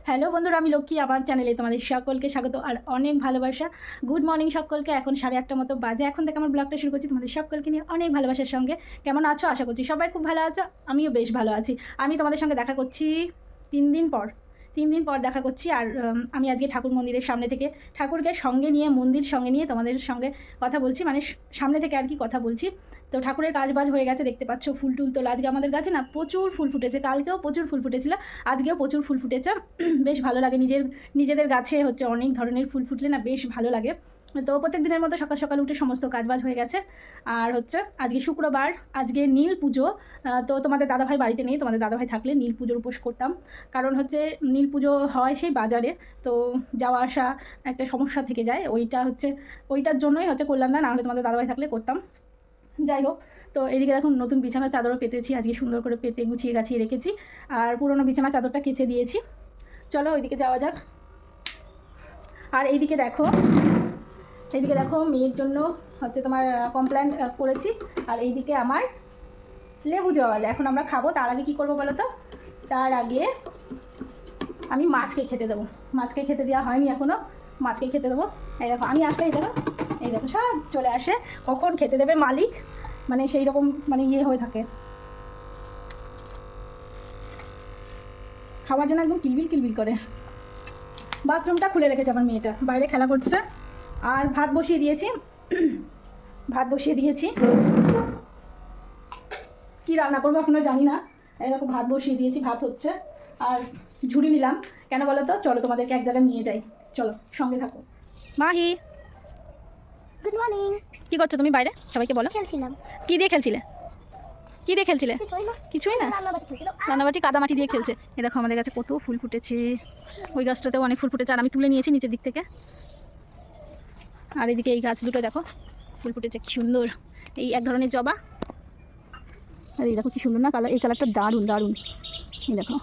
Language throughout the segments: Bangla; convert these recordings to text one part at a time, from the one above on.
হ্যালো বন্ধুরা, আমি লক্ষ্মী আমার চ্যানেলে তোমাদের সকলকে স্বাগত আর অনেক ভালোবাসা। গুড মর্নিং সকলকে। এখন 8:30 মতো বাজে। এখন থেকে আমার ব্লগটা শুরু করছি তোমাদের সকলকে নিয়ে অনেক ভালোবাসার সঙ্গে। কেমন আছো? আশা করছি সবাই খুব ভালো আছো, আমিও বেশ ভালো আছি। আমি তোমাদের সঙ্গে দেখা করছি 3 দিন পর দেখা করছি। আর আমি আজকে ঠাকুর মন্দিরের সামনে থেকে ঠাকুরকে সঙ্গে নিয়ে মন্দির সঙ্গে নিয়ে তোমাদের সঙ্গে কথা বলছি, মানে সামনে থেকে আর কি কথা বলছি। তো ঠাকুরের কাজবাজ হয়ে গেছে, দেখতে পাচ্ছ ফুল টুল তো আজকে আমাদের গাছে না প্রচুর ফুল ফুটেছে। কালকেও প্রচুর ফুল ফুটেছিল, আজকেও প্রচুর ফুল ফুটেছে। বেশ ভালো লাগে, নিজেদের গাছে হচ্ছে অনেক ধরনের ফুল ফুটলে না বেশ ভালো লাগে। তো প্রত্যেক দিনের মতো সকাল সকাল উঠে সমস্ত কাজবাজ হয়ে গেছে। আর হচ্ছে আজকে শুক্রবার, আজকে নীল পুজো। তো তোমাদের দাদাভাই বাড়িতে নেই, তোমাদের দাদাভাই থাকলে নীল পুজোর উপোস করতাম। কারণ হচ্ছে নীল পুজো হয় সেই বাজারে, তো যাওয়া আসা একটা সমস্যা থেকে যায়। ওইটার জন্যই হচ্ছে করলাম না, নাহলে তোমাদের দাদাভাই থাকলে করতাম। যাই হোক, তো এদিকে দেখুন নতুন বিছানার চাদরও পেতেছি, আজকে সুন্দর করে পেতে গুছিয়ে গাছিয়ে রেখেছি। আর পুরোনো বিছানার চাদরটা কেচে দিয়েছি। চলো ওইদিকে যাওয়া যাক। আর এইদিকে দেখো মেয়ের জন্য হচ্ছে তোমার কমপ্লেন করেছি। আর এইদিকে আমার লেবু জল এখন আমরা খাবো। তার আগে কী করবো বলো তো? তার আগে আমি মাছকে খেতে দেবো। মাছকে খেতে দেওয়া হয়নি এখনও, মাছকে খেতে দেবো। এই দেখো আমি আসলে এই দেখো সব চলে আসে, কখন খেতে দেবে মালিক, মানে সেই রকম মানে ইয়ে হয়ে থাকে। খাওয়ার জন্য একদম কিলবিল করে। বাথরুমটা খুলে রেখেছে আমার মেয়েটা, বাইরে খেলা করছে। আর ভাত বসিয়ে দিয়েছি। কি রান্না করবো এখনও জানি না। এই দেখো ভাত বসিয়ে দিয়েছি, ভাত হচ্ছে। আর ঝুড়ি নিলাম কেন বলো তো? চলো তোমাদেরকে এক জায়গায় নিয়ে যাই, চলো সঙ্গে থাকো। Mahi, good morning. কি করছো তুমি বাইরে? সবাইকে বলো। খেলছিলাম। কি দিয়ে খেলছিলে? কিছুই না। রান্নাবাটি কাদামাটি দিয়ে খেলছে। এ দেখো আমাদের কাছে কত ফুল ফুটেছে। ওই গাছটাতেও অনেক ফুল ফুটেছে, আর আমি তুলে নিয়েছি নিচের দিক থেকে। আর এদিকে এই গাছ দুটো দেখো ফুল ফুটেছে কি সুন্দর। এই এক ধরনের জবা। আর এই দেখো কি সুন্দর না কালার, এই কালারটা দারুণ। এই দেখো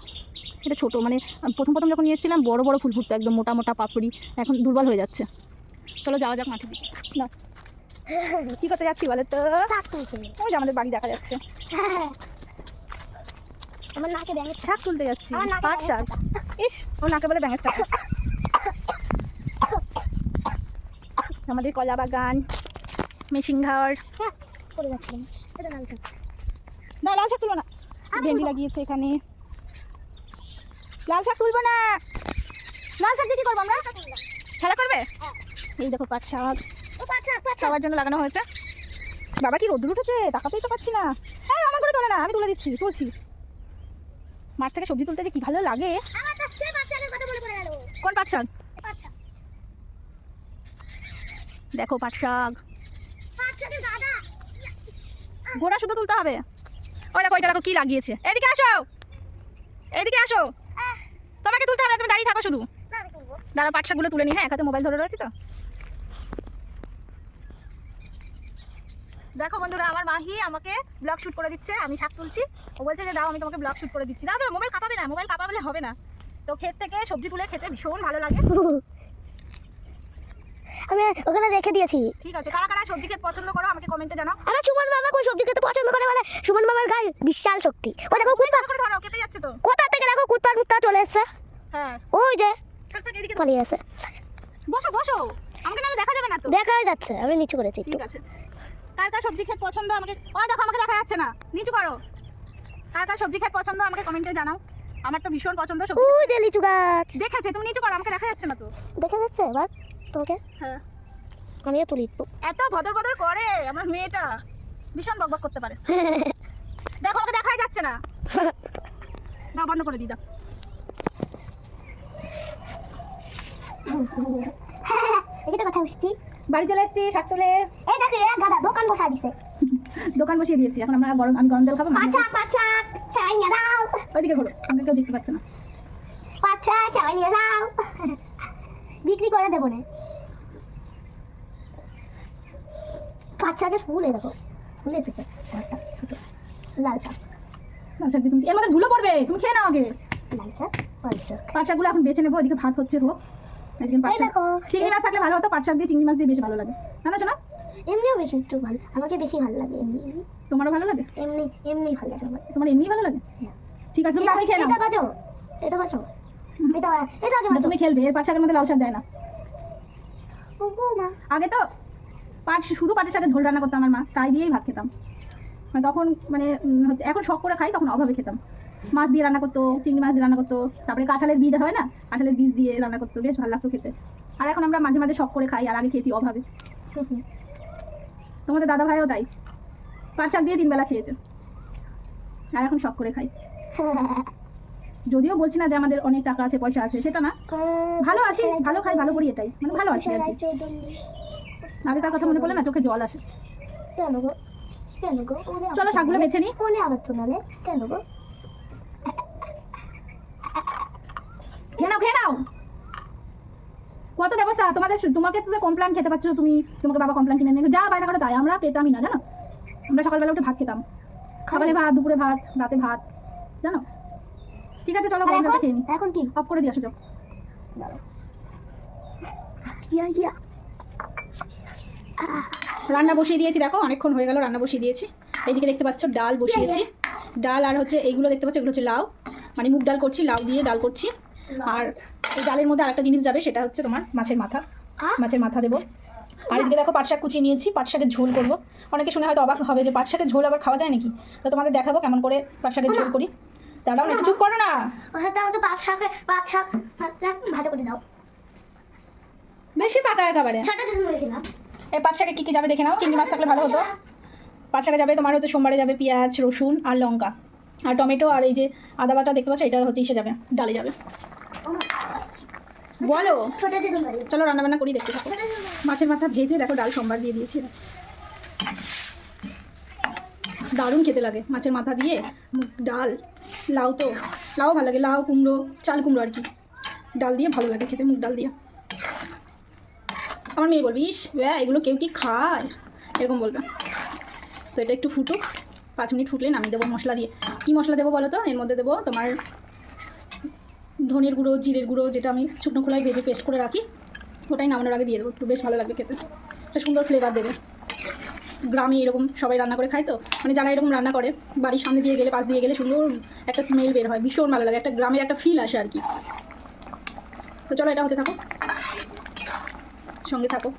এটা ছোটো, মানে প্রথম যখন নিয়ে এসেছিলাম বড় ফুল ফুটতো, একদম মোটা পাপড়ি। এখন দুর্বল হয়ে যাচ্ছে। চলো যাওয়া যাক মাঠের দিকে। না কী করতে যাচ্ছি বলে তো? ওই যে আমাদের বাড়ি দেখা যাচ্ছে। আমার নাকে ব্যাঙের শাক তুলতে যাচ্ছি, পাট শাক। ইস, ওর নাকে বলে ব্যাঙের শাক। আমাদের কলা বাগান, মেশিন ঘর। করে যাচ্ছিলাম। এটা লাল শাক। না লাল শাক তুলবো না, ভেন্ডি লাগিয়েছে এখানে। লাল শাক তুলবো না। লাল শাক দিয়ে কি করবো আমরা? খেলা করবে? এই দেখো পাট শাক খাওয়ার জন্য লাগানো হয়েছে। বাবা কি রোদ্দুর উঠেছে, তাকাতেই তো পাচ্ছি না। হ্যাঁ আমার করে তোলে না, আমি তুলছি। মাঠ থেকে সবজি তুলতে যে কি ভালো লাগে। কোন পাট শাক? দেখো পাট শাক, গোড়া শুধু তুলতে হবে। ওই দেখো এটা দেখো কি লাগিয়েছে। এদিকে আসো। তোমাকে তুলতে হবে না, তুমি দাঁড়িয়ে থাকো শুধু। দাঁড়া পাট শাকগুলো তুলে নি। হ্যাঁ, একাতে মোবাইল ধরে রয়েছে তো। দেখো বন্ধুরা, আমার মাহি আমাকে ব্লগ শ্যুট করে দিচ্ছে, আমি শাক তুলছি। ও বলছে যে দাও আমি তোমাকে ব্লগ শ্যুট করে দিচ্ছি। দাও তো, মোবাইল কাঁপাবে না, মোবাইল কাঁপাবলে হবে না। তো ক্ষেত থেকে সবজি তুলে খেতে ভীষণ ভালো লাগে। আমি ওখানে রেখে দিয়েছি। ঠিক আছে, কারা সবজি খেতে পছন্দ করো আমাকে কমেন্টে জানাও। আমার সুমন মামা কই সবজি খেতে পছন্দ করে বলে? সুমন মামার গায়ে বিশাল শক্তি। ও দেখো কুত্তা করে ধরো, কেটে যাচ্ছে তো। কোথা থেকে দেখো কুত্তা চলে এসেছে। হ্যাঁ ওই যে এদিকে পালিয়ে আছে। বসো, আমাকে নাহলে দেখা যাবে না তো। দেখা যাচ্ছে, আমি নিচু করেছি। ঠিক আছে, কার সবজি খেতে পছন্দ আমাকে, ওই দেখো আমাকে দেখা যাচ্ছে না, নিচু করো। কার সবজি খেতে পছন্দ আমাকে কমেন্টে জানাও। আমার তো ভীষণ পছন্দ সবজি। ওই যে লিচু গাছ দেখেছে, তুমি নিচু করো, আমাকে দেখা যাচ্ছে না তো। দেখা যাচ্ছে এবার তোমাকে? হ্যাঁ, আমিও তুলি। এত ভদর করে আমার মেয়েটা, ভীষণ বকবক করতে পারে। দেখো ওকে দেখাই যাচ্ছে না। দাও বন্ধ করে দিই, দাও। এই তো কথা বলছি। বাড়ি চলে এসেছি শাক তুলে। এই দেখো এক গাদা দোকান বসা দিছে। দোকান বসিয়ে দিয়েছি, এখন আমি গরম জল খাবো। পাচা চাই নিয়ে দাও। ওইদিকে ঘোরো, আমাকে কেউ দেখতে পাচ্ছে না। পাচা চাই নিয়ে দাও, বিক্রি করে দেবো না। পাচাকে ফুল দেখো, ফুল এসেছে ছোট লাল শাক। দিয়ে তুমি এর মধ্যে ধুলো পড়বে, তুমি খেয়ে নাও আগে। লাল শাক পাট শাকগুলো এখন বেছে নেবো। ওইদিকে ভাত হচ্ছে হোক। একদিন পাট শাক, চিংড়ি মাছ থাকলে ভালো হতো। পাট শাক দিয়ে চিংড়ি মাছ দিয়ে বেশ ভালো লাগে, না শোনা? এমনিও বেশি একটু ভালো, আমাকে বেশি ভালো লাগে। তোমারও ভালো লাগে? এমনি ভালো লাগে আমার। তোমার এমনি ভালো লাগে? ঠিক আছে, তুমি তাহলে খেয়ে নাও। এটা বাজো। এটা এটা আগে তুমি খেলবে, এর পাট শাকের মধ্যে লাউ শাক দেয় না। না আগে তো শুধু পাটের শাকের ঝোল রান্না করতাম আমার মা, তাই দিয়েই ভাত খেতাম। মানে তখন মানে হচ্ছে এখন শখ করে খাই, তখন অভাবে খেতাম। মাছ দিয়ে রান্না করতো, চিংড়ি মাছ দিয়ে রান্না করতো, তারপরে কাঁঠালের বীজ হয় না, কাঁঠালের বীজ দিয়ে রান্না করতো, বেশ ভালো লাগতো খেতে। আর এখন আমরা মাঝে মাঝে শখ করে খাই, আর আগে খেয়েছি অভাবে। তোমাদের দাদা ভাইও তাই, পাট শাক দিয়ে 3 বেলা খেয়েছে, আর এখন শখ করে খাই। যদিও বলছি না যে আমাদের অনেক টাকা আছে, পয়সা আছে, সেটা না, ভালো আছি, ভালো খাই, ভালো করি, এটাই মানে ভালো আছি আর কি। আগেকার কথা মনে পড়লে না চোখে জল আসে। কেন গো কেন গো চলো শাকগুলো বেছে নিই। ফোনে আবার তো নালে কেন গো খেয়ে নাও, খেয়ে নাও। কত ব্যবস্থা তোমাদের, তোমাকে তো কমপ্লেন খেতে পাচ্ছ তুমি, তোমাকে বাবা কমপ্লেন কিনে দেবে, যা বায়না করে তাই। আমরা পেতামই না, জানো। আমরা সকালবেলা উঠে ভাত খেতাম, সকালে ভাত, দুপুরে ভাত, রাতে ভাত, জানো। ঠিক আছে চলো গরমটা খেয়ে নিই। এখন কি অফ করে দিয়ে আসো। রান্না বসিয়ে দিয়েছি, দেখো অনেকক্ষণ হয়ে গেল রান্না বসিয়ে দিয়েছি। এইদিকে দেখতে পাচ্ছ ডাল বসিয়েছি, ডাল আর হচ্ছে এইগুলো দেখতে পাচ্ছ, এগুলো হচ্ছে লাউ, মানে মুগ ডাল করছি, লাউ দিয়ে ডাল করছি। আর এই ডালের মধ্যে আরেকটা জিনিস যাবে, সেটা হচ্ছে তোমার মাছের মাথা, মাছের মাথা দেবো। আর এদিকে দেখো পাট শাক কুচিয়ে নিয়েছি, পাট শাকের ঝোল করবো। অনেকে শুনে হয়তো অবাক হবে যে পাট শাকের ঝোল আবার খাওয়া যায় নাকি, তো তোমাদের দেখাবো কেমন করে পাট শাকের ঝোল করি। দাঁড়াও, একটু চুপ করো না। আমাকে পাঁচ শাক ভাজা করে দাও, বেশি পাকা একেবারে। ছাটা দিন বলেছিলাম। এই পাট শাকে কী কী যাবে দেখে নাও। চিংড়ি মাছ থাকলে ভালো হতো। পাট শাকে যাবে তোমার হচ্ছে সোমবারে যাবে পেঁয়াজ, রসুন আর লঙ্কা আর টমেটো, আর এই যে আদা বাটা দেখতে পাচ্ছ, এটা হচ্ছে ইসে যাবে, ডালে যাবে। বলো, ছোটা দিন বাড়ি চলো রান্নাবান্না করি, দেখতে থাকো। মাছের মাথা ভেজে দেখো ডাল সোমবার দিয়ে দিয়েছি। দারুণ খেতে লাগে মাছের মাথা দিয়ে ডাল। লাউ তো, লাউ ভালো লাগে, লাউ, কুমড়ো, চাল কুমড়ো আর কি, ডাল দিয়ে ভালো লাগে খেতে, মুগ ডাল দিয়ে। আমার মেয়ে বলবি, ইস এগুলো কেউ কি খায়, এরকম বলবে। তো এটা একটু ফুটুক, 5 মিনিট ফুটলে নামিয়ে দেবো মশলা দিয়ে। কী মশলা দেবো বলো তো? এর মধ্যে দেবো তোমার ধনের গুঁড়ো, জিরের গুঁড়ো, যেটা আমি শুকনো খোলায় ভেজে পেস্ট করে রাখি, ওটাই নামানোর আগে দিয়ে দেবো, একটু বেশ ভালো লাগবে খেতে, একটা সুন্দর ফ্লেভার দেবে। গ্রামে এরকম সবাই রান্না করে খায় তো, মানে যারা এরকম রান্না করে বাড়ির সামনে দিয়ে গেলে, পাশ দিয়ে গেলে সুন্দর একটা স্মেল বের হয়, ভীষণ ভালো লাগে, একটা গ্রামের একটা ফিল আসে আর কি। তো চলো এটা হতে থাকো, সঙ্গে থাকো।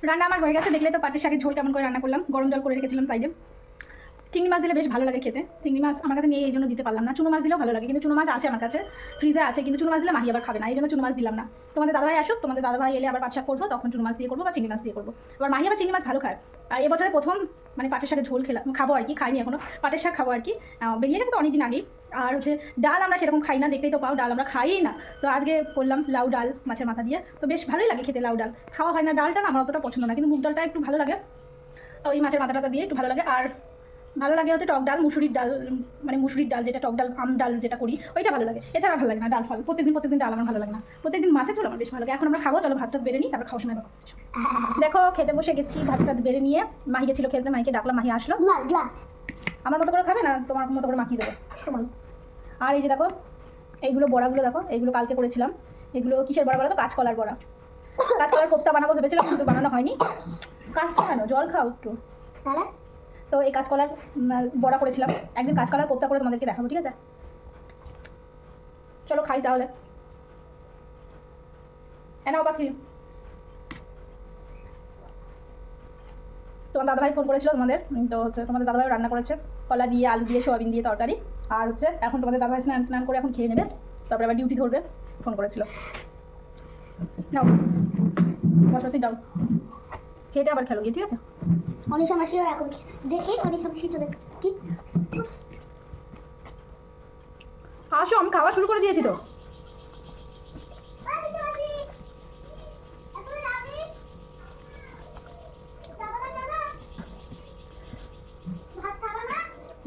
রান্না আমার হয়ে গেছে, দেখলে তো পাটের শাকের ঝোল কেমন করে রান্না করলাম। গরম জল করে রেখেছিলাম সাইডে। চিংড়ি মাছ দিলে বেশ ভালো লাগে খেতে। চিংড়ি মাছ আমার কাছে নেই, এই জন্য দিতে পারলাম না। চুনো মাছ দিলেও ভালো লাগে, কিন্তু চুনো মাছ আছে আমার কাছে, ফ্রিজে আছে, কিন্তু চুনো মাছ দিলে মাহি আবার খাবে না, এই জন্য চুনো মাছ দিলাম না। তোমাদের দাদাভাই আসুক, তোমাদের দাদাভাই এলে আবার পাট শাক করবো, তখন চুনো মাছ দিয়ে করবো বা চিংড়ি মাছ দিয়ে করবো। এবার মাহি আবার চিংড়ি মাছ ভালো খায়। আর এবছরে প্রথম মানে পাটের শাকের ঝোল খাবো আর কি, খাইনি এখনো, পাটের শাক খাবো আর কি, বেরিয়ে গেছে তো অনেকদিন আগেই। আর হচ্ছে ডাল আমরা সেরকম খাই না, দেখতেই তো পাও ডাল আমরা খাই না। তো আজকে করলাম লাউ ডাল মাছের মাথা দিয়ে, তো বেশ ভালোই লাগে খেতে। লাউ ডাল খাওয়া হয় না, ডালটা না আমার অতটা পছন্দ না, কিন্তু মুগ ডালটা একটু ভালো লাগে, ওই মাছের মাথাটা দিয়ে একটু ভালো লাগে। আর ভালো লাগে হচ্ছে টক ডাল, মুসুরির ডাল, মানে মুসুরির ডাল যেটা টক ডাল, আম ডাল যেটা করি, ওইটা ভালো লাগে। এছাড়া ভালো লাগে না ডাল ফল, প্রত্যেকদিন ডাল আমার ভালো লাগে না, প্রত্যেকদিন মাছের ঝোল আমার বেশ ভালো লাগে। এখন আমরা খাবো, চলো ভাতটা বেড়ে নিই, তারপর খাওয়ার সময় দেখো খেতে বসে গেছি। ভাতটা বেড়ে নিয়ে মাহি গেছিলো খেলতে, মাহিকে ডাকলাম, মাহি আসলো। গ্লাস আমার মতো করে খাবে না, তোমার মতো করে মাখিয়ে দেবো তোমার। আর এই যে দেখো এইগুলো বড়াগুলো দেখো, এইগুলো কালকে করেছিলাম। এগুলো কিসের বড়া বলো তো? কাঁচকলার বড়া। কাঁচকলার কোপ্তা বানাবো ভেবেছিলাম, কিন্তু বানানো হয়নি। কাঁচটা কেন, জল খাও একটু। তাহলে তো এই কাঁচকলার বড়া করেছিলাম, একদিন কাঁচকলার কোপ্তা করে তোমাদেরকে দেখাবো, ঠিক আছে? চলো খাই তাহলে। হ্যাঁ নাও পাখি। তোমার দাদাভাই ফোন করেছিল তোমাদের, তো হচ্ছে তোমাদের দাদাভাই রান্না করেছে কলা দিয়ে, আলু দিয়ে, সোয়াবিন দিয়ে তরকারি। আর হচ্ছে এখন তোমাদের দাদাভাই স্নান টান করে এখন খেয়ে নেবে, তারপরে আবার ডিউটি ধরবে। ফোন করেছিল। নাও বসো, সিট ডাউন। খেটে আবার খেলো গিয়ে, ঠিক আছে? অনিশা মাসিও এখন দেখে অনিশা মাসি চলে গেছে। কি আসো, আমি খাওয়া শুরু করে দিয়েছি তো।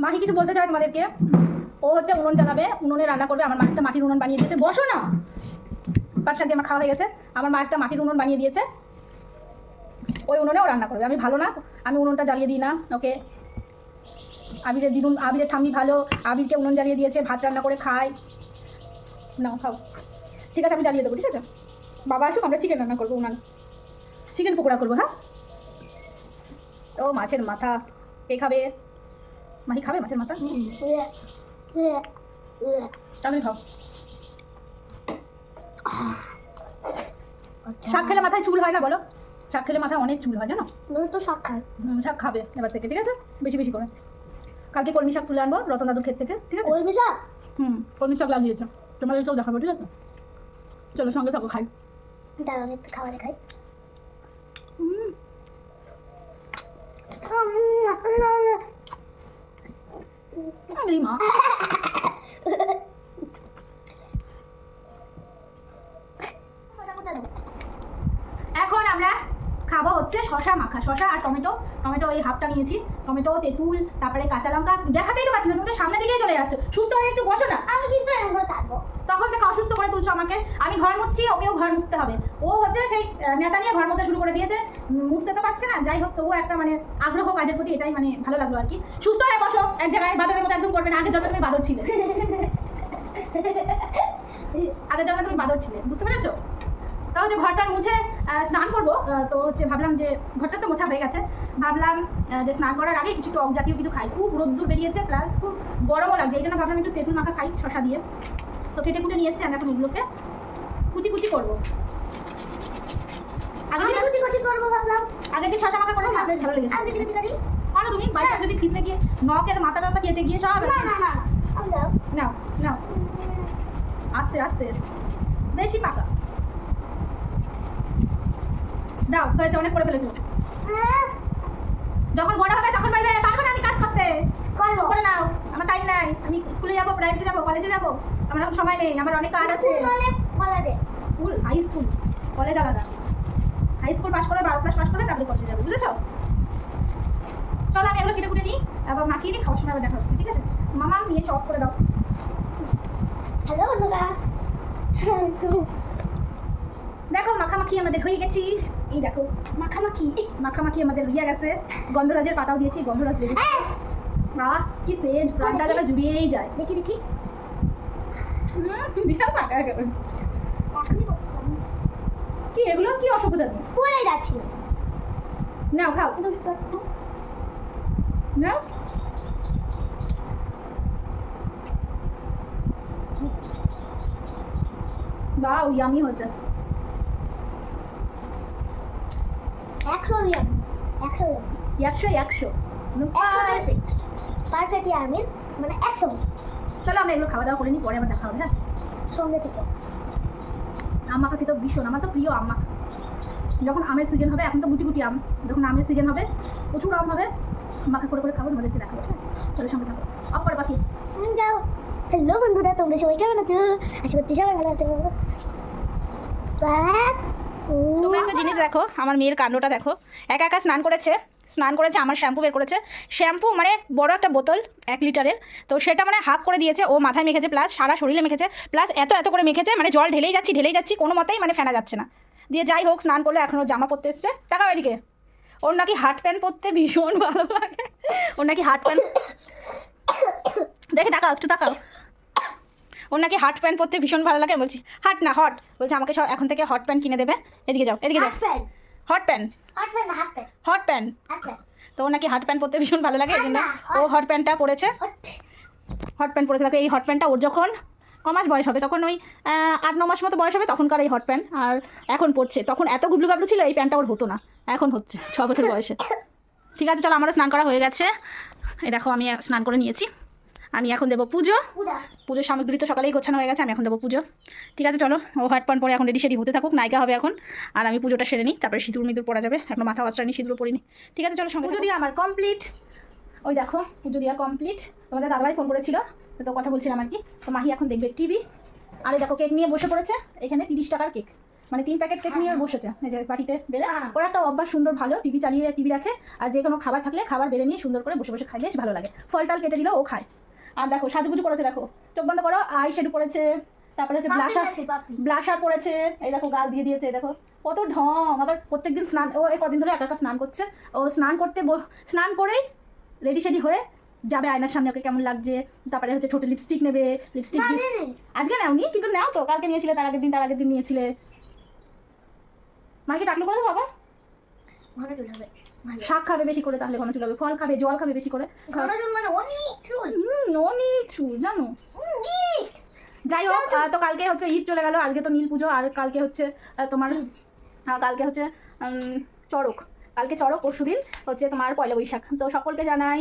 মাহি কিছু বলতে চায় তোমাদেরকে। ও হচ্ছে উনুন জ্বালাবে, উনুনে রান্না করবে। আমার মা একটা মাটির উনুন বানিয়ে দিয়েছে। বসো না, পাট শাক দিয়ে আমার খাওয়া হয়ে গেছে। আমার মা একটা মাটির উনুন বানিয়ে দিয়েছে, ওই উনুনেও রান্না করবে। আমি ভালো না, আমি উনুনটা জ্বালিয়ে দিই না ওকে। আবিরের দিদুন, আবিরের ঠাম্মি ভালো, আবিরকে উনুন জ্বালিয়ে দিয়েছে, ভাত রান্না করে খায়। নাও খাও, ঠিক আছে? আমি জ্বালিয়ে দেবো, ঠিক আছে? বাবা আসুক, আমরা চিকেন রান্না করবো, উনান চিকেন পকোড়া করবো। হ্যাঁ, ও মাছের মাথা কে খাবে? মাহি খাবে মাছের মাথা? তাহলে খাও। শাক খেলে মাথায় চুল হয় না বলো? শাক খেলে মাথায় অনেক চুল হয়, জানো? তো শাক খায়। শাক খাবে এবার থেকে, ঠিক আছে? বেশি বেশি করে। কালকে কলমি শাক তুলে আনবো রতন দাদুর ক্ষেত থেকে, ঠিক আছে? কলমি শাক? কলমি শাক লাগিয়েছে, তোমাদেরকেও দেখাবো, ঠিক আছে? চলো সঙ্গে থাকো, খাই। দাঁড়াও আমি একটু খাওয়া দেখাই। এই মা, এখন আমরা খাবো হচ্ছে শশা মাখা। শশা আর টমেটো। টমেটো এই হাফটা নিয়েছি। টমেটো, তেঁতুল, তারপরে কাঁচা লঙ্কা। দেখাতেই তো পাচ্ছি না, তুমি তো সামনে দিকেই চলে যাচ্ছ। সুস্থ হয়ে একটু বসো না। আমি কিন্তু এরকম করে থাকবো। তখন থেকে অসুস্থ করে তুলছো আমাকে। আমি ঘর মুছছি, ওকেও ঘর মুছতে হবে। ও হচ্ছে সেই নেতা নিয়ে ঘর মোছা শুরু করে দিয়েছে, মুছতে তো পারছে না। যাই হোক, তবুও একটা মানে আগ্রহ কাজের প্রতি, এটাই মানে ভালো লাগলো আর কি। সুস্থ হয়ে বসো এক জায়গায়, বাদরের মতো একদম করবে না। আগের জন্মে তুমি বাদর ছিলে, আগের জন্মে তুমি বাদর ছিলে, বুঝতে পেরেছো? তা হচ্ছে ঘরটা মুছে স্নান করবো। তো হচ্ছে ভাবলাম যে ঘরটা তো মোছা হয়ে গেছে, ভাবলাম যে স্নান করার আগে কিছু টক জাতীয় কিছু খাই। খুব রোদ্দুর বেরিয়েছে, প্লাস খুব গরমও লাগছে, এই জন্য ভাবলাম একটু তেঁতুল মাখা খাই শশা দিয়ে। তো কেটে কুটে নিয়ে এসেছি, আমি এখন এগুলোকে কুচি কুচি করবো। আমি কুচি কুচি করবো ভাবলাম। আগের দিন শশা মাখা করেছি, আপনার ভালো লেগেছে? আমি কুচি কুচি করি। পারো তুমি? বাইরে যদি ফিসে গিয়ে নখের মাথা টাথা কেটে গিয়ে সব। না না না, আমি দাও। নাও নাও, আস্তে আস্তে, বেশি পাকা দাও। হয়েছে, অনেক করে ফেলেছো। যখন বড় হবে তখন বলবে পারবো না আমি কাজ করতে। করবো। করে নাও, আমার টাইম নাই। আমি স্কুলে যাবো, প্রাইভেটে যাবো, কলেজে যাবো, আমার এখন সময় নেই, আমার অনেক কাজ আছে। স্কুল, হাই স্কুল, কলেজ আলাদা। হাই স্কুল পাস করে 12 ক্লাস পাস করে তারপরে কলেজে যাবে, বুঝেছো? চলো আমি এগুলো কেটে কুটে নিই, আবার মাখিয়ে নিই, খাওয়ার সময় আবার দেখা হচ্ছে, ঠিক আছে? মামা নিয়ে অফ করে দাও। হ্যালো বন্ধুরা, দেখো মাখামাখি আমাদের হয়ে গেছি। এই দেখো মাখামাখি, মাখামাখি আমাদের হয়ে গেছে। গন্ধরাজের পাতাও দিয়েছি, গন্ধরাজ রেডি। বাহ, কি সেন্ট, প্রাণটা যেন জুড়িয়েই যায়। দেখি দেখি। বিশাল পাকা গেল। এখনই বলছিলাম কি এগুলো, কি অসুবিধা নেই। পড়ে যাচ্ছিল। নাও খাও, নাও। বাহ, ইয়ামি হয়েছে। 100 yum, 100 yum, 100 perfect. Perfect yummy, মানে 100। চলো আমরা এগুলো খাওয়া দাওয়া করে নিই, পরে আবার দেখা হবে। হ্যাঁ, সঙ্গে থেকে আম মাখা খেতে ভীষণ, আমার তো প্রিয় আম মাখা। যখন আমের সিজন হবে, এখন তো গুটি গুটি আম, যখন আমের সিজন হবে প্রচুর আম হবে, মাখা করে করে খাবো, তোমাদেরকে দেখাবো, ঠিক আছে? চলো সঙ্গে থাকো। অফ করে পাখি যাও। হ্যালো বন্ধুরা, তোমরা সবাই কেমন আছো? আশা করছি সবাই ভালো আছো। তোমরা একটা জিনিস দেখো, আমার মেয়ের কাণ্ডটা দেখো। একা একা স্নান করেছে, আমার শ্যাম্পু বের করেছে। শ্যাম্পু মানে বড় একটা বোতল 1 লিটারের, তো সেটা মানে হাফ করে দিয়েছে। ও মাথায় মেখেছে, প্লাস সারা শরীরে মেখেছে, প্লাস এত এত করে মেখেছে, মানে জল ঢেলেই যাচ্ছি, কোনো মতেই মানে ফেনা যাচ্ছে না। দিয়ে যাই হোক, স্নান করলে এখনও জামা পরতে এসছে। তাকাও এদিকে, ওর নাকি হাট প্যান্ট পরতে ভীষণ ভালো লাগে। ওর নাকি হাট প্যান্ট দেখে, তাকাও একটু তাকাও। ওর নাকি হাট প্যান্ট পরতে ভীষণ ভালো লাগে। বলছি হাট না হট, বলছে আমাকে সব এখন থেকে হট প্যান্ট কিনে দেবে। এদিকে যাও, এদিকে যাও। হাত প্যান্ট, হট প্যান্ট, হাত প্যান্ট না হাত প্যান্ট, হট প্যান্ট। হাত প্যান্ট। তো ওর নাকি হাট প্যান্ট পরতে ভীষণ ভালো লাগে, এই জন্য ও হট প্যান্টটা পরেছে। হট প্যান্ট পরেছে। দেখো এই হট প্যান্টটা ওর যখন কমাস বয়স হবে, তখন ওই 8-9 মাস মতো বয়স হবে, তখনকার এই হট প্যান্ট। আর এখন পড়ছে, তখন এত গুবলু গাবলু ছিল এই প্যান্টটা ওর হতো না, এখন হচ্ছে 6 বছর বয়সে। ঠিক আছে চলো, আমারও স্নান করা হয়ে গেছে। এই দেখো আমি স্নান করে নিয়েছি। আমি এখন দেবো পুজো। পুজোর সামগ্রী তো সকালেই গোছানো হয়ে গেছে, আমি এখন দেবো পুজো। ঠিক আছে চলো, ও হট প্যান্ট পরে এখন রেডি সেডি হতে থাকুক, নায়িকা হবে এখন। আর আমি পুজোটা সেরে নিই, তারপরে সিঁদুর মিদুর পরা যাবে। এখন মাথা আশ্রানি সিঁদুর পরিনি। ঠিক আছে চলো, সঙ্গে পুজো দিয়ে আমার কমপ্লিট। ওই দেখো পুজো দেওয়া কমপ্লিট। তোমাদের দাদাভাই ফোন করেছিল, তো কথা বলছিলাম আর কি। তো মাহি এখন দেখবে টিভি। আর এই দেখো কেক নিয়ে বসে পড়েছে, এখানে 30 টাকার কেক, মানে 3 প্যাকেট কেক নিয়ে বসেছে এই যে বাটিতে বেড়ে। ওর একটা অভ্যাস সুন্দর, ভালো টিভি চালিয়ে টিভি দেখে। আর যে কোনো খাবার থাকলে খাবার বেড়ে নিয়ে সুন্দর করে বসে বসে খাই, বেশ ভালো লাগে। ফলটাল কেটে দিলেও ও খায়। আর দেখো সাজুগুজু করেছে, দেখো চোখ বন্ধ করো, আই শ্যাডো করেছে, তারপরে হচ্ছে ব্লাশার করেছে। এই দেখো গাল দিয়ে দিয়েছে, দেখো কত ঢং। আবার প্রত্যেকদিন স্নান, ও এই কদিন ধরে একা একা স্নান করছে। ও স্নান করেই রেডি সেডি হয়ে যাবে আয়নার সামনে, ওকে কেমন লাগছে। তারপরে হচ্ছে ছোট লিপস্টিক নেবে, লিপস্টিক আজকে নাওনি কিন্তু নাও তো, কালকে নিয়েছিলে, তার আগের দিন নিয়েছিলে। মাকে টাকলো করে দেবো বাবা। শাক খাবে বেশি করে, তাহলে ঘন চুল হবে। ফল খাবে, জল খাবে বেশি করে। অনেক চুল জানো। যাই হোক, তো কালকে হচ্ছে ঈদ চলে গেল, আজকে তো নীল পুজো। আর কালকে হচ্ছে তোমার কালকে হচ্ছে চড়ক। কালকে চড়ক, পরশুদিন হচ্ছে তোমার পয়লা বৈশাখ। তো সকলকে জানাই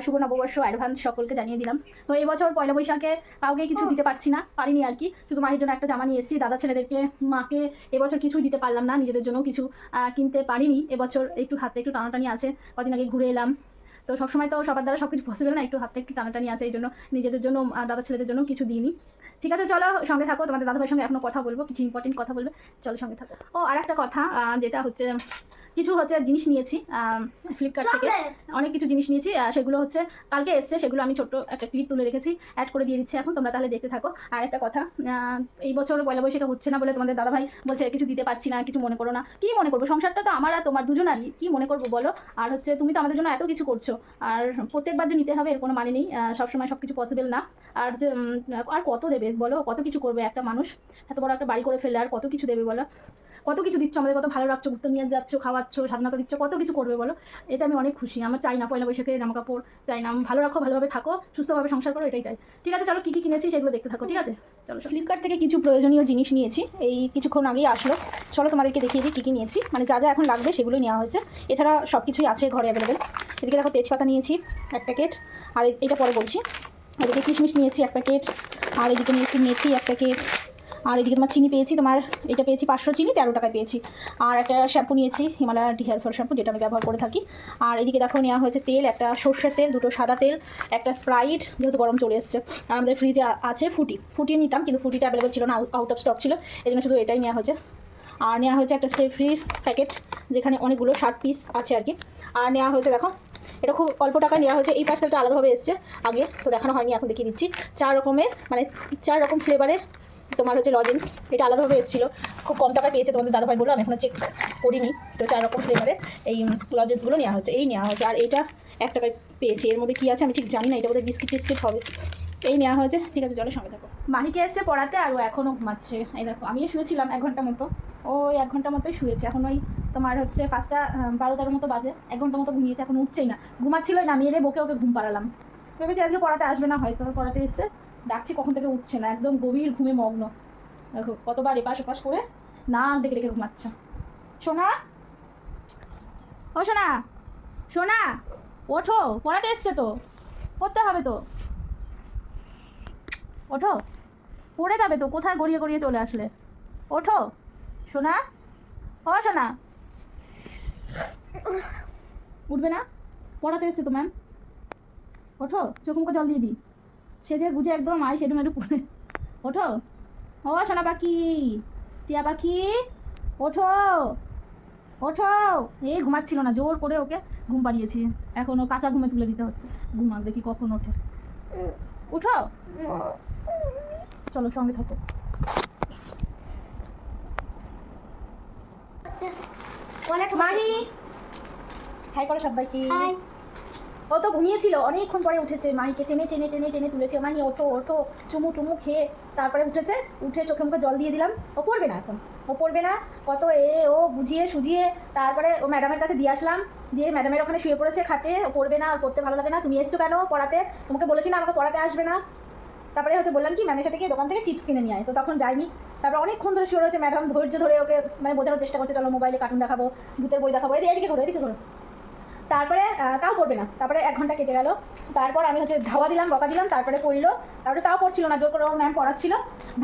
শুভ নববর্ষ, অ্যাডভান্স সকলকে জানিয়ে দিলাম। তো এই বছর পয়লা বৈশাখে কাউকে কিছু দিতে পারিনি আর কি। শুধু মায়ের জন্য একটা জামা নিয়ে এসেছি, দাদা ছেলেদেরকে। মাকে এবছর কিছুই দিতে পারলাম না, নিজেদের জন্য কিছু কিনতে পারিনি এবছর। একটু হাতটা একটু টানাটানি আছে, কদিন আগে ঘুরে এলাম। তো সবসময় তো সবার দ্বারা সব কিছু পসিবল না, একটু হাতটা একটু টানাটানি আছে, এই জন্য নিজেদের জন্য দাদা ছেলেদের জন্য কিছু দিইনি। ঠিক আছে চলো সঙ্গে থাকো, তোমাদের দাদাভাইয়ের সঙ্গে এখনো কথা বলবো, কিছু ইম্পর্টেন্ট কথা বলবে, চলো সঙ্গে থাকো। ও আর একটা কথা, যেটা হচ্ছে কিছু হচ্ছে জিনিস নিয়েছি ফ্লিপকার্ট থেকে, অনেক কিছু জিনিস নিয়েছি। সেগুলো হচ্ছে কালকে এসছে, সেগুলো আমি ছোট্ট একটা ক্লিপ তুলে রেখেছি, অ্যাড করে দিয়ে দিচ্ছি এখন, তোমরা তাহলে দেখতে থাকো। আর একটা কথা, এই বছর পয়লা বৈশাখে হচ্ছে না বলে তোমাদের দাদাভাই বলছে কিছু দিতে পারছি না, কিছু মনে করো না। কি মনে করবো, সংসারটা তো আমার আর তোমার দুজনারই, কি মনে করবো বলো। আর হচ্ছে তুমি তো আমাদের জন্য এত কিছু করছো, আর প্রত্যেকবার যে নিতে হবে এর কোনো মানে নেই, সবসময় সব কিছু পসিবল না। আর হচ্ছে আর কত দেবে বলো, কত কিছু করবে একটা মানুষ, এত বড় একটা বাড়ি করে ফেললে আর কত কিছু দেবে বলো। কত কিছু দিচ্ছ আমাদের, কত ভালো রাখছো, ঘুরতে নিয়ে যাচ্ছ, খাওয়াচ্ছ, স্বাধীনতা দিচ্ছ, কত কিছু করবে বলো। এটা আমি অনেক খুশি। আমার চাই না পয়লা বৈশাখে জামা কাপড়, চাই না। ভালো রাখো, ভালোভাবে থাকো, সুস্থভাবে সংসার করো, এটাই চাই। ঠিক আছে চলো, কী কী কিনেছি সেগুলো দেখতে থাকো। ঠিক আছে চলো, ফ্লিপকার্ট থেকে কিছু প্রয়োজনীয় জিনিস নিয়েছি, এই কিছুক্ষণ আগেই আসলো। চলো তোমাদেরকে দেখিয়ে দিই কী কী নিয়েছি, মানে যা যা এখন লাগবে সেগুলোই নেওয়া হয়েছে। এছাড়া সব কিছুই আছে ঘরে অ্যাভেলেবেল। এদিকে দেখো তেজপাতা নিয়েছি 1 প্যাকেট, আর এটা পরে বলছি। এদিকে কিশমিশ নিয়েছি 1 প্যাকেট, আর এদিকে নিয়েছি মেথি 1 প্যাকেট। আর এদিকে তোমার চিনি পেয়েছি, তোমার এটা পেয়েছি 500 চিনি 13 টাকায় পেয়েছি। আর একটা শ্যাম্পু নিয়েছি, হিমালয়ার হেয়ার ফল শ্যাম্পু, যেটা আমি ব্যবহার করে থাকি। আর এদিকে দেখো নেওয়া হয়েছে তেল, একটা সর্ষের তেল, 2টো সাদা তেল, একটা স্প্রাইট, যেহেতু গরম চলে এসছে। আর আমাদের ফ্রিজে আছে ফুটি নিতাম, কিন্তু ফুটিটা অ্যাভেলেবেল ছিল না, আউট অফ স্টক ছিল, এই জন্য শুধু এটাই নেওয়া হয়েছে। আর নেওয়া হয়েছে একটা স্টে ফ্রির প্যাকেট, যেখানে অনেকগুলো 60 পিস আছে আর কি। আর নেওয়া হয়েছে দেখো, এটা খুব অল্প টাকায় নেওয়া হয়েছে। এই পার্সেলটা আলাদাভাবে এসছে, আগে তো দেখানো হয়নি, এখন দেখিয়ে দিচ্ছি। 4 রকমের, মানে 4 রকম ফ্লেভারের তোমার হচ্ছে লজেন্স, এটা আলাদাভাবে এসেছিলো, খুব কম টাকায় পেয়েছে তোমাদের দাদাভাই বললো, আমি এখনও চেক করিনি। তো 4 রকম ফ্লেভারের এই লজেন্সগুলো নেওয়া হচ্ছে, এই নেওয়া হয়েছে। আর এইটা 1 টাকায় পেয়েছি, এর মধ্যে কী আছে আমি ঠিক জানি না, এটা বোধহয় বিস্কিট হবে। এই নেওয়া হয়েছে। ঠিক আছে চলো সঙ্গে থাকো। মাহিকে এসছে পড়াতে, আর ও এখনও ঘুমাচ্ছে। এই দেখো আমিও শুয়েছিলাম 1 ঘন্টা মতো, ও 1 ঘন্টা মতোই শুয়েছে। এখন ওই তোমার হচ্ছে 5টা 12টার মতো বাজে, 1 ঘন্টা মতো ঘুমিয়েছে, এখন উঠছেই না। ঘুমাচ্ছিলই, নামিয়ে দিয়ে ওকে ঘুম পাড়ালাম। ভেবেছি আজকে পড়াতে আসবে না, হয়তো পড়াতে এসছে, ডাকছি কখন থেকে উঠছে না, একদম গভীর ঘুমে মগ্ন। দেখো কতবার এপাশ ওপাশ করে না ডেকে ডেকে ঘুমাচ্ছে। সোনা, ও সোনা, সোনা ওঠো, পড়াতে এসছে তো, পড়তে হবে তো, ওঠো, পড়ে যাবে তো, কোথায় গড়িয়ে গড়িয়ে চলে আসলে, ওঠো সোনা, ও সোনা। উঠবে না, পড়াতে এসছে তো ম্যাম, ওঠো, চোখ মুখে জল দিয়ে দিই, সেজে গুজে একদম আই সেটু মেটু পড়ে, ওঠো, ও সোনা পাখি, টিয়া পাখি, ওঠো, ওঠো। এই ঘুমাচ্ছিল না, জোর করে ওকে ঘুম পাড়িয়েছি, এখন ও কাঁচা ঘুমে তুলে দিতে হচ্ছে। ঘুমাক, দেখি কখন ওঠে। উঠো, চলো সঙ্গে থাকো। মাহি হাই করো সবাইকে। ও তো ঘুমিয়েছিল, অনেকক্ষণ পরে উঠেছে, মাহিকে টেনে টেনে টেনে টেনে তুলেছে, মাহি ওঠো ওঠো, চুমু টুমু খেয়ে তারপরে উঠেছে, উঠে চোখে মুখে জল দিয়ে দিলাম। ও পড়বে না এখন, ও পড়বে না, কত ও বুঝিয়ে সুঝিয়ে তারপরে ও ম্যাডামের কাছে দিয়ে আসলাম, দিয়ে ম্যাডামের ওখানে শুয়ে পড়েছে খাটে, ও পড়বে না, ওর পড়তে ভালো লাগে না, তুমি এসছো কেন পড়াতে, তোমাকে বলেছি না আমাকে পড়াতে আসবে না। তারপরে হচ্ছে বললাম কি ম্যামের সাথে গিয়ে দোকান থেকে চিপস কিনে নিয়ে আয়, তো তখন যায়নি। তারপর অনেকক্ষণ ধরে শুয়ে রয়েছে, ম্যাডাম ধৈর্য ধরে ওকে মানে বোঝানোর চেষ্টা করছে, চলো মোবাইলে কার্টুন দেখাবো, ভূতের বই দেখাবো, এদিকে ঘোরো এদিকে ঘোরো। তারপরে তাও পড়বে না, তারপরে 1 ঘন্টা কেটে গেল, তারপর আমি হচ্ছে ধাওয়া দিলাম, বকা দিলাম, তারপরে পড়লো, তারপরে তাও পড়ছিল না, জোর করে ওর ম্যাম পড়াচ্ছিল,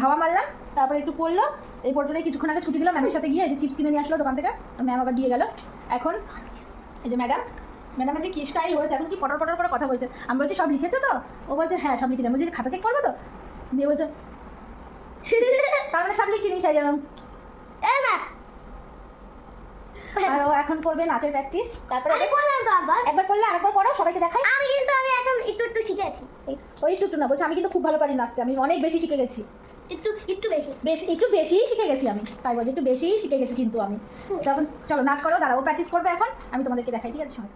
ধাওয়া মারলাম, তারপরে একটু পড়লো, এই পড়লে কিছুক্ষণ আগে ছুটি দিলাম ম্যামের সাথে গিয়ে, এই যে চিপস কিনে নিয়ে আসলো দোকান থেকে, ম্যাম আবার দিয়ে গেল। এখন এই যে ম্যাডামের যে কী স্টাইল হয়েছে, এখন কি পটর পটর করে কথা বলছে, আমি বলছি সব লিখেছো তো, ও বলছে হ্যাঁ সব লিখেছে, আমি বলছি খাতা চেক করবো তো, দিয়ে বলছে তার মানে সব লিখিনি সেই জন্য। আর ও এখন করবে নাচের প্র্যাকটিস, তারপরে একবার করলে আরেকবার পড়ো, সবাইকে দেখাই। আমি এখন একটু শিখেছি। ওই একটু না বলছে, আমি কিন্তু খুব ভালো পারি নাচতে, আমি অনেক বেশি শিখে গেছি, একটু বেশিই শিখে গেছি আমি, তাই বলছি একটু বেশিই শিখে গেছি কিন্তু আমি। তখন চলো নাচ করো, দাঁড়াও প্র্যাকটিস করবে এখন, আমি তোমাদেরকে দেখাই, ঠিক আছে সবাই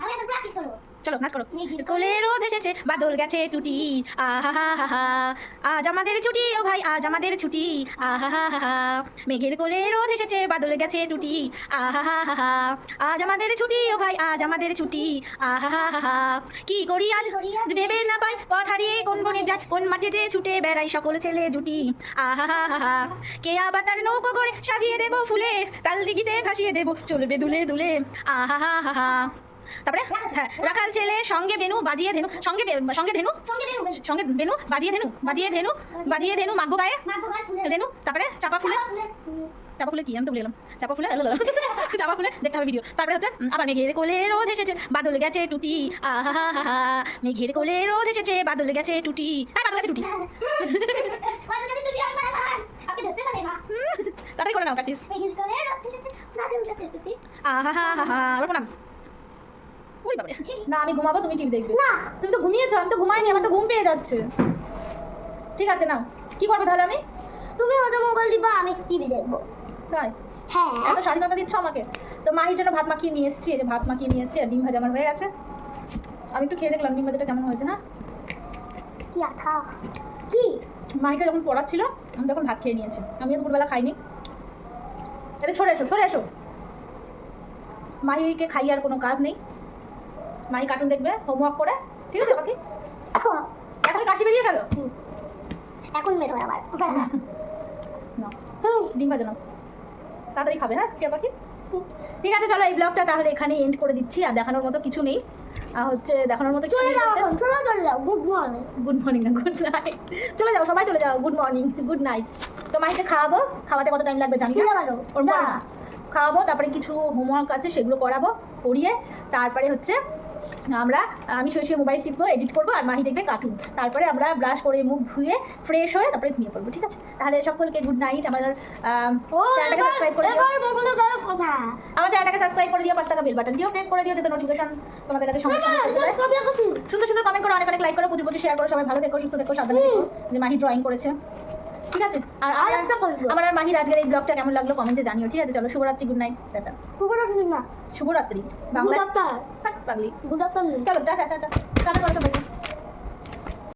আমি এখন প্র্যাকটিস করবো। চলো নাচ করো। কোলে রোদ এসেছে, বাদল গেছে টুটি, আহা হা হা হা, আজ আমাদের ছুটি ও ভাই আজ আমাদের ছুটি, আহা হা হা হা, মেঘের কোলে রোদ এসেছে, বাদল গেছে টুটি, আহা হা হা হা, আজ আমাদের ছুটি ও ভাই আজ আমাদের ছুটি, আহা হা হা হা, কি করি আজ ভেবে না পাই, পথ হারিয়ে কোন বনে যায়, কোন মাঠে যে ছুটে বেড়াই সকল ছেলে জুটি, আহা হা হা হা, কে আবার তার নৌকো করে সাজিয়ে দেবো ফুলে, তাল দিঘিতে ভাসিয়ে দেবো চলবে দুলে দুলে, আহা হা হা হা। তারপরে হ্যাঁ, রাখাল ছেলে সঙ্গে বেনু বাজিয়ে ধেনু, সঙ্গে বেনু বাজিয়ে ধেনু মাগবো গায়ে ধেনু, তারপরে চাপা ফুলে কি আমি তো বলে গেলাম, চাপা ফুলে দেখতে হবে ভিডিও। তারপরে হচ্ছে আবার মেঘের কোলে রোদ এসেছে, বাদল গেছে টুটি, আহা হা হা হা, মেঘের কোলে রোদ এসেছে, বাদল গেছে টুটি, বাদল গেছে টুটি, তাড়াতাড়ি করে নাও প্র্যাকটিস, আহা হা হা হা, আবার প্রণাম। ওই বাবা না, আমি ঘুমাবো, তুমি টিভি দেখবে। না তুমি তো ঘুমিয়েছো, আমি তো ঘুমাইনি, আমার তো ঘুম পেয়ে যাচ্ছে। ঠিক আছে নাও, কি করবে তাহলে আমি? তুমি ওদের মোবাইল দিবা, আমি টিভি দেখবো। তাই হ্যাঁ এত স্বাধীনতা দিচ্ছ আমাকে। তো মাহির জন্য ভাত মাখিয়ে নিয়ে এসেছি, এই যে ভাত মাখিয়ে নিয়ে এসেছি, আর ডিম ভাজা আমার হয়ে গেছে। আমি একটু খেয়ে দেখলাম ডিম ভাজাটা কেমন হয়েছে না। কি আঠা কি মাহিকে যখন পড়াচ্ছিল আমি তখন ভাত খেয়ে নিয়েছি, আমিও দুপুরবেলা খাইনি। এদিকে সরে এসো। মাহিকে খাই আর কোনো কাজ নেই, মাহি কার্টুন দেখবে হোমওয়ার্ক করে, ঠিক আছে বাকি। এখন কাশি বেরিয়ে গেল, এখন মেরো আবার নাও ডিম ভাজা নাও, তাড়াতাড়ি খাবে হ্যাঁ কে বাকি। ঠিক আছে চলো এই ব্লগটা তাহলে এখানে এন্ড করে দিচ্ছি, আর দেখানোর মতো কিছু নেই, হচ্ছে দেখানোর মতো কিছু নেই। গুড মর্নিং গুড মর্নিং না গুড নাইট, চলে যাও সবাই চলে যাও, গুড মর্নিং গুড নাইট। তো মাহিকে খাওয়াতে কত টাইম লাগবে জানি না, ওর মা খাওয়াবো, তারপরে কিছু হোমওয়ার্ক আছে সেগুলো করিয়ে তারপরে হচ্ছে আমি শুয়ে মোবাইল টিপবো, এডিট করবো, আর মাহি দেখবে কার্টুন, তারপরে আমরা ব্রাশ করে মুখ ধুয়ে ফ্রেশ হয়ে তারপরে ঘুমিয়ে পড়বো, ঠিক আছে। তাহলে সকলকে গুড নাইট। আমার চ্যানেলটাকে সাবস্ক্রাইব করে দিও, আমার চ্যানেলটাকে সাবস্ক্রাইব করে দিও, 5 টাকা বেল বাটনটিও প্রেস করে দিও, যাতে নোটিফিকেশন তোমাদের কাছে সঙ্গে সঙ্গে পৌঁছে যায়। সুন্দর সুন্দর কমেন্ট করো, অনেক লাইক করো, প্রচুর শেয়ার করো, সবাই ভালো থেকো, সুস্থ থেকো, সাবধানে থেকো। যে মাহি ড্রয়িং করেছে, ঠিক আছে। আর আমার আর মাহির আজকের এই ব্লগটা কেমন লাগলো কমেন্টে জানিও, ঠিক আছে। চলো শুভরাত্রি, গুড নাইট, টাটা। শুভরাত্রি বাংলা পাগলি, চলো টাটা টাটা টাটা করে সবাই।